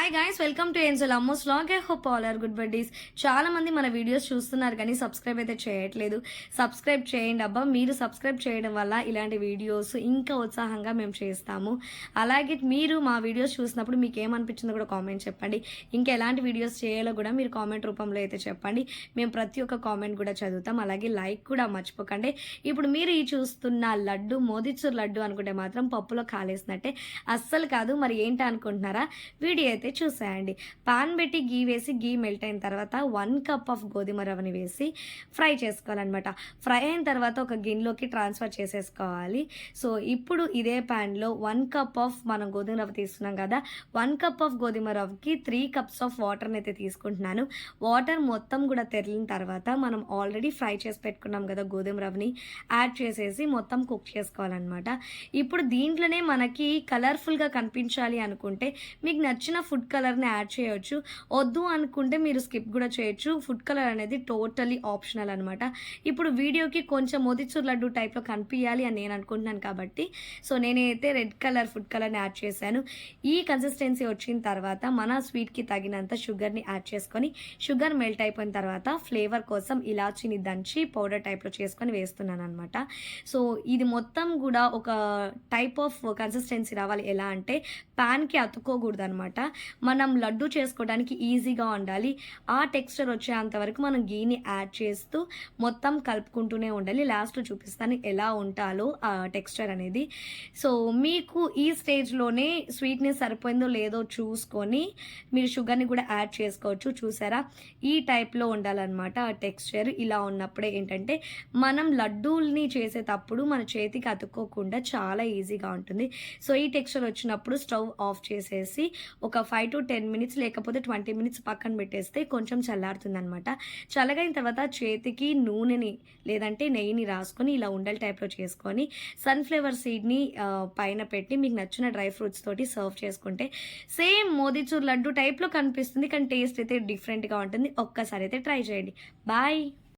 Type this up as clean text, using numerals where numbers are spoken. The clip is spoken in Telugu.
హాయ్ గైస్, వెల్కమ్ టు ఏన్సల్ అమ్మోస్ vlog. I hope all are good buddies. చాలా మంది మన వీడియోస్ చూస్తున్నారు కానీ సబ్స్క్రైబ్ అయితే చేయట్లేదు. సబ్స్క్రైబ్ చేయండి అబ్బా. మీరు సబ్స్క్రైబ్ చేయడం వల్ల ఇలాంటి వీడియోస్ ఇంకా ఉత్సాహంగా మేము చేస్తాము. అలాగే మీరు మా వీడియోస్ చూసినప్పుడు మీకు ఏమనిపించిందో కూడా కామెంట్ చెప్పండి. ఇంకా ఎలాంటి వీడియోస్ చేయాలో కూడా మీరు కామెంట్ రూపంలో అయితే చెప్పండి. మేము ప్రతి ఒక్క కామెంట్ కూడా చదువుతాం. అలాగే లైక్ కూడా మర్చిపోకండి. ఇప్పుడు మీరు ఈ చూస్తున్న లడ్డు మోతిచూర్ లడ్డు అనుకుంటే మాత్రం పప్పులో కాలేసినట్టే. అస్సలు కాదు. మరి ఏంటి అనుకుంటున్నారా? వీడియో అయితే చూసేయండి. పాన్ పెట్టి గీ వేసి గీ మెల్ట్ అయిన తర్వాత 1 కప్ ఆఫ్ గోధుమ రవ్వని వేసి ఫ్రై చేసుకోవాలన్నమాట. ఫ్రై అయిన తర్వాత ఒక గిన్నెలోకి ట్రాన్స్ఫర్ చేసేసుకోవాలి. సో ఇప్పుడు ఇదే ప్యాన్లో 1 కప్ ఆఫ్ మనం గోధుమ రవ్వ తీసుకున్నాం కదా, 1 కప్ ఆఫ్ గోధుమ రవ్వకి 3 కప్స్ ఆఫ్ వాటర్ని అయితే తీసుకుంటున్నాను. వాటర్ మొత్తం కూడా తెరిలిన తర్వాత మనం ఆల్రెడీ ఫ్రై చేసి పెట్టుకున్నాం కదా గోధుమ రవ్వని యాడ్ చేసేసి మొత్తం కుక్ చేసుకోవాలన్నమాట. ఇప్పుడు దీంట్లోనే మనకి కలర్ఫుల్గా కనిపించాలి అనుకుంటే మీకు నచ్చిన ఫుడ్ కలర్ని యాడ్ చేయొచ్చు. వద్దు అనుకుంటే మీరు స్కిప్ కూడా చేయొచ్చు. ఫుడ్ కలర్ అనేది టోటలీ ఆప్షనల్ అనమాట. ఇప్పుడు వీడియోకి కొంచెం మోతిచూర్ లడ్డు టైప్లో కనిపించాలి అని నేను అనుకుంటున్నాను కాబట్టి నేనైతే రెడ్ కలర్ ఫుడ్ కలర్ని యాడ్ చేశాను. ఈ కన్సిస్టెన్సీ వచ్చిన తర్వాత మన స్వీట్కి తగినంత షుగర్ని యాడ్ చేసుకొని షుగర్ మెల్ట్ అయిపోయిన తర్వాత ఫ్లేవర్ కోసం ఇలాచీని దంచి పౌడర్ టైప్లో చేసుకొని వేస్తున్నాను అనమాట. సో ఇది మొత్తం కూడా ఒక టైప్ ఆఫ్ కన్సిస్టెన్సీ రావాలి. ఎలా అంటే ప్యాన్కి అతుక్కోకూడదు అనమాట. మనం లడ్డు చేసుకోవడానికి ఈజీగా ఉండాలి. ఆ టెక్స్చర్ వచ్చేంత వరకు మనం గీని యాడ్ చేస్తూ మొత్తం కలుపుకుంటూనే ఉండాలి. లాస్ట్లో చూపిస్తాను ఎలా ఉంటాలో ఆ టెక్స్చర్ అనేది. సో మీకు ఈ స్టేజ్లోనే స్వీట్నెస్ సరిపోయిందో లేదో చూసుకొని మీరు షుగర్ని కూడా యాడ్ చేసుకోవచ్చు. చూసారా, ఈ టైప్లో ఉండాలన్నమాట ఆ టెక్స్చర్. ఇలా ఉన్నప్పుడే ఏంటంటే మనం లడ్డూల్ని చేసేటప్పుడు మన చేతికి అతుక్కోకుండా చాలా ఈజీగా ఉంటుంది. సో ఈ టెక్స్చర్ వచ్చినప్పుడు స్టవ్ ఆఫ్ చేసేసి ఒక 5 to 10 మినిట్స్ లేకపోతే 20 మినిట్స్ పక్కన పెట్టేస్తే కొంచెం చల్లారుతుంది అనమాట. చల్లగైన తర్వాత చేతికి నూనెని లేదంటే నెయ్యిని రాసుకొని ఇలా ఉండల టైప్లో చేసుకొని సన్ఫ్లవర్ సీడ్ని పైన పెట్టి మీకు నచ్చిన డ్రై ఫ్రూట్స్ తోటి సర్వ్ చేసుకుంటే సేమ్ మోతిచూర్ లడ్డు టైప్లో కనిపిస్తుంది, కానీ టేస్ట్ అయితే డిఫరెంట్గా ఉంటుంది. ఒక్కసారి అయితే ట్రై చేయండి. బాయ్.